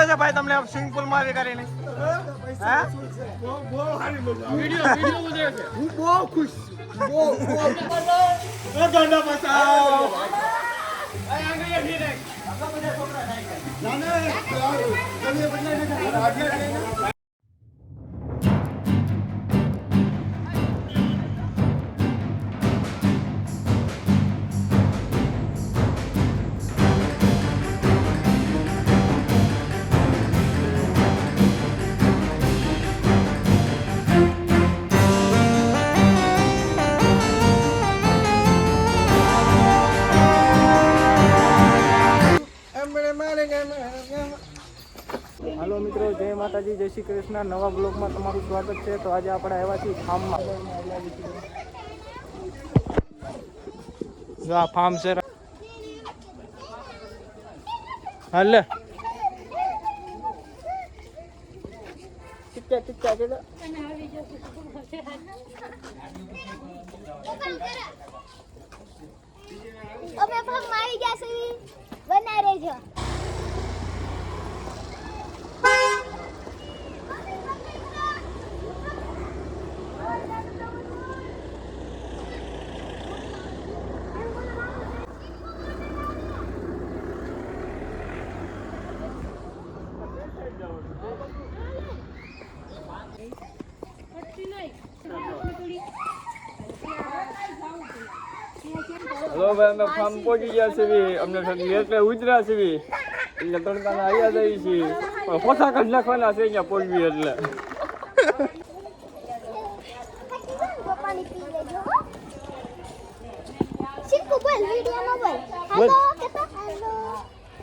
છે ભાઈ તમને સ્વિમિંગ પુલ માં આવી કરીને? હા વિડિયો ઉતરે છે. હું બહુ ખુશ છું. બહુ ગંડા બચાવ. આ આંગળીએ ફી નાખ. આપણા બધા છોકરા થાય ના ના તમે બદલાઈ નાખો. હાલો મિત્રો, જય માતાજી, જય શ્રી કૃષ્ણ. નવા બ્લોગમાં તમારું સ્વાગત છે. તો આજે આપણે આવ્યા છીએ ફાર્મમાં. જો આ ફાર્મ છે. હાલે ટીકા ટીકા છે. અમે ફાર્મમાં આવી ગયા છે. બના રહેજો. હલો ભાઈ, અમે ફાર્મ પહોંચી ગયા છીએ. અમને એટલે ઉતર્યા છીએ એટલે તડકાને આવ્યા જઈએ છીએ. પણ પોતા કાઢ નાખવાના છે અહીંયા પહોંચવી એટલે. શિલ્પુ બોલ, વિડિયોમાં બોલ. હેલો કેતો હેલો.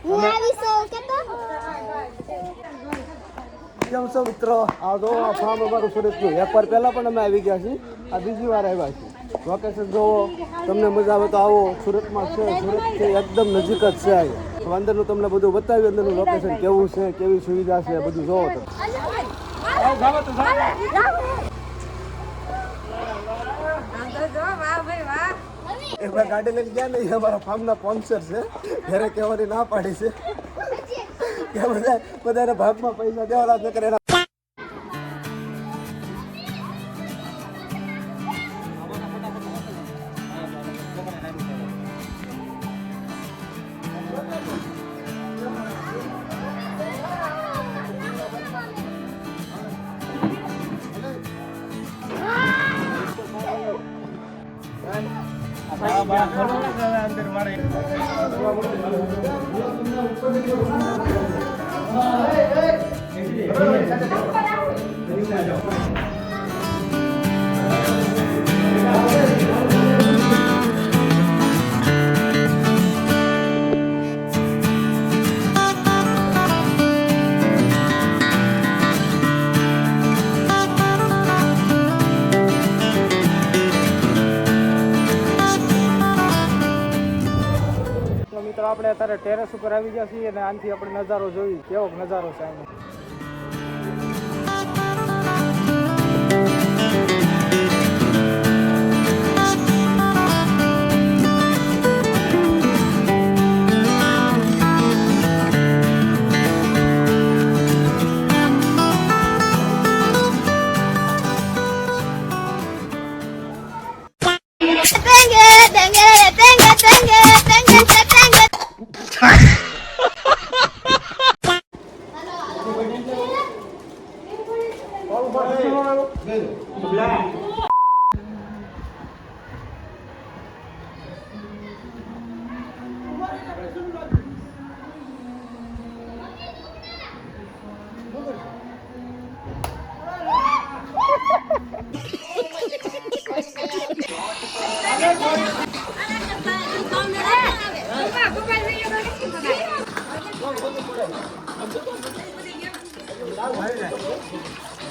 હું આવી છું કેતો. કેમ છો મિત્રો? આ જો ફાર્મ અમારું સુરતનું. વેપાર પહેલા પણ અમે આવી ગયા છીએ. આ બીજી વાર આવ્યા છીએ. લોકેશન જોવો, તમને મજા આવે તો આવો. સુરતમાં છે, સુરત છે એકદમ નજીક જ છે. અંદરનું તમને બધું બતાવ્યું, અંદરનું લોકેશન કેવું છે, કેવી સુવિધા છે, બધું જોવો તમે. એમાં ગાડી લઈને ગયા નહીં. અમારા ફાર્મના સ્પોન્સર છે. ઘરે કહેવાની ના પાડી છે કે બધાને ભાગમાં પૈસા દેવાના જ ન કરે. અંદર મારે આપણે અત્યારે ટેરેસ ઉપર આવી ગયા છીએ અને આનથી આપણે નજારો જોઈ કેવો નજારો છે આનો.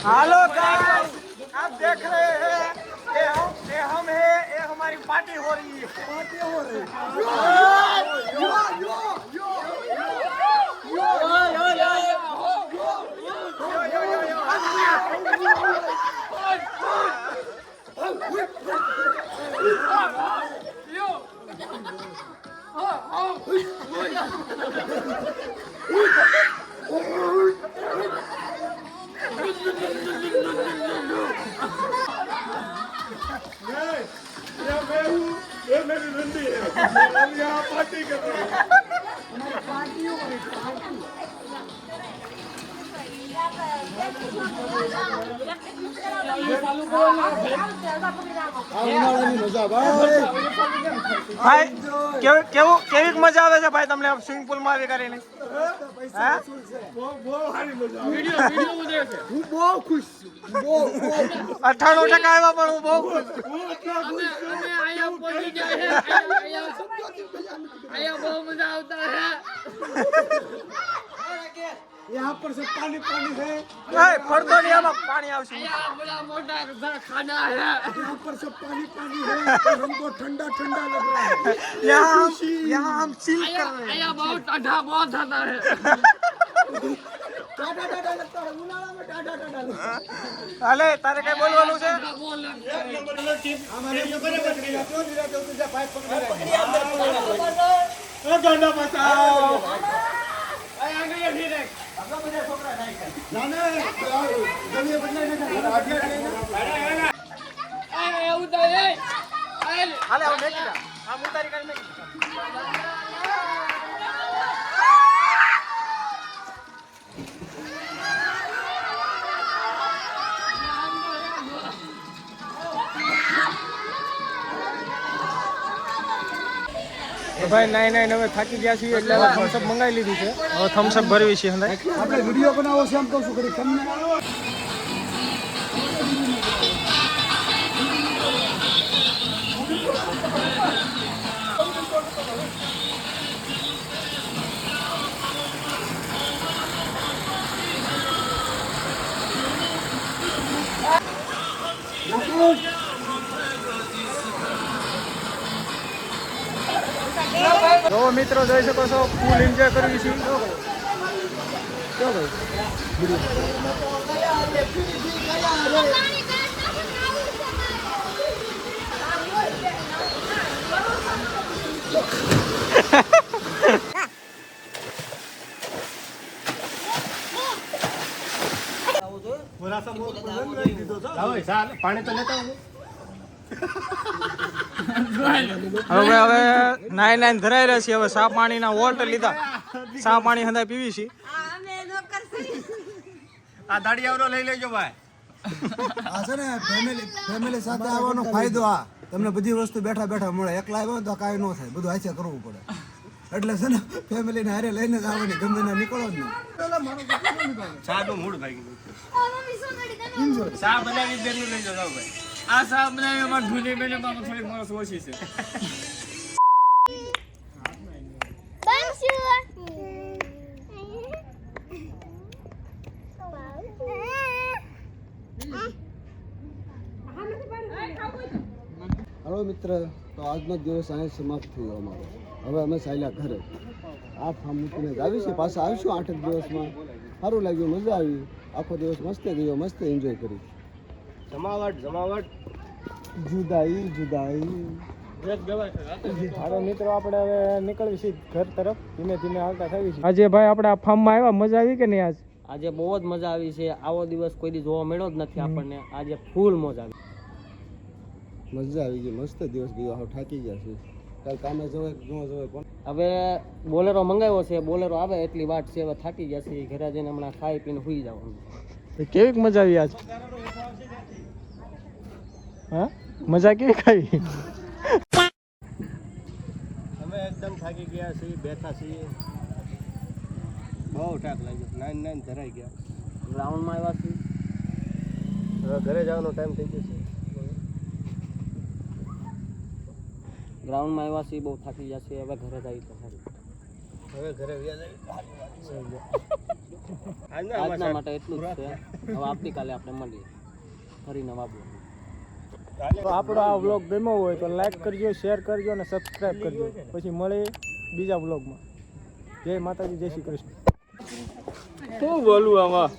हेलो गाइस, आप देख रहे हैं ये हम है, ये हमारी पार्टी हो रही है। पार्टी हो रही है। यो यो यो यो यो यो यो આ ઉનાળાની મજા ભાઈ. ભાઈ કેવી મજા આવે છે ભાઈ તમને સ્વિમિંગ પુલ માં આવી કરીને? હા? હું બહુ ખુશ છું. બહુ 98% આવ્યા પણ હું બહુ ખુશ છું. यहाँ पर सब पानी पानी है. ભાઈ ફરતો નહીં આમાં પાણી આવશે. यहाँ पर सब पानी पानी है और हमको ठंडा ठंडा लग रहा है. यहाँ हम चिल कर रहे हैं. टाटा टाटा लगता है उनाला में टाटा टाटा लगता है. હાલે તારે કઈ બોલવાનું છે? हमारे ऊपर क्यों नहीं रहते तुझे पाइप पकड़ गाना बचाओ. ना ना जल्दी बदले ना હાલે હવે મેકી દે. આમ ઉતારી કાઢી મેકી દે. ભાઈ નાઈ હવે થાકી ગયા છીએ એટલે થમ્સઅપ મંગાવી લીધું છે. હવે થમ્સઅપ ભરવી છે અંદર. આપણે વિડિયો બનાવો છે એમ કહું છું કરી તમને. જો મિત્રો જોઈ શકો છો ફૂલ એન્જોય કરવી છે. પાણી તો લેતા હવે નાઈ ધરાઈ રહ્યા છે. હવે સા પાણીના વોટર લીધા. સા પાણી હંધાય પીવી છે. આ દાડિયાવરો લઈ લેજો ભાઈ. આ છે ને ફેમિલી સાથે આવવાનો ફાયદો આ તમને બધી વસ્તુ બેઠા બેઠા મળે. એકલા આવ્યો તો કાંઈ ન થાય, બધું હાથે કરવું પડે. એટલે છે ને ફેમિલીને હારે લઈને જ આવવાની, ગમે ના નીકળો જ નહીં. સાદું મૂડ ભાઈ મમ્મી શું કરી તમે સા બનાવી બેનું લઈ જાઓ ભાઈ. આ સા બનાવી અમાર ધૂની બેને માં થોડી મોરસ ઓછી છે. હલો મિત્ર, તો આજનો દિવસ અહીં સમાપ્ત થયો અમારો. હવે અમે ચાલ્યા ઘરે. આ ફાર્મ મૂકીને જ આવી છે. પાછા આવીશું 8 દિવસમાં. સારું લાગ્યું, મજા આવી. આખો દિવસ મસ્ત ગયો, મસ્ત એન્જોય કરી. જમાવટ જુદાઈ. હાલો મિત્રો આપણે હવે નીકળવી છીએ ઘર તરફ. ધીમે ધીમે આવતા થવી છે. આજે ભાઈ આપણે આ ફાર્મમાં આવ્યા, મજા આવી કે નહીં? આજે બહુ જ મજા આવી છે. આવો દિવસ કોઈ દી જોવા મળ્યો જ નથી આપણને. આજે ફૂલ મજા આવી. મજા આવી ગઈ, મસ્ત દિવસ ગયો. હવે થાકી ગયા છે. કાલ કામે જવાય ન જવાય પણ હવે બોલેરો મંગાવ્યો છે. બોલેરો આવે એટલી વાટ છે. હવે થાકી ગયા છે. ઘરે જઈને હમણાં ખાઈ પીને સુઈ જવાનું. કેવી મજા આવી આજ? હા, મજા કેવી ખાવી? અમે એકદમ થાકી ગયા છીએ, બેઠા છીએ. બહુ થાક લાગ્યો. નાઈન ધરાઈ ગયા. ગ્રાઉન્ડમાં આવ્યા છીએ. હવે ઘરે જવાનો ટાઈમ થઈ ગયો છે. ગ્રાઉન્ડમાં આવ્યા છીએ, બહુ થાકી ગયા છે. હવે ઘરે જઈએ તો સારું. હવે ઘરે આજના માટે એટલું જ છે. હવે આવતીકાલે આપણે મળીએ ફરી નવા બ્લોગ. તો આપણો આ વ્લોગ ગમ્યો હોય તો લાઈક કરજો, શેર કરજો અને સબસ્ક્રાઈબ કરજો. પછી મળીએ બીજા વ્લોગમાં. જય માતાજી, જય શ્રી કૃષ્ણ. શું બોલું આમાં?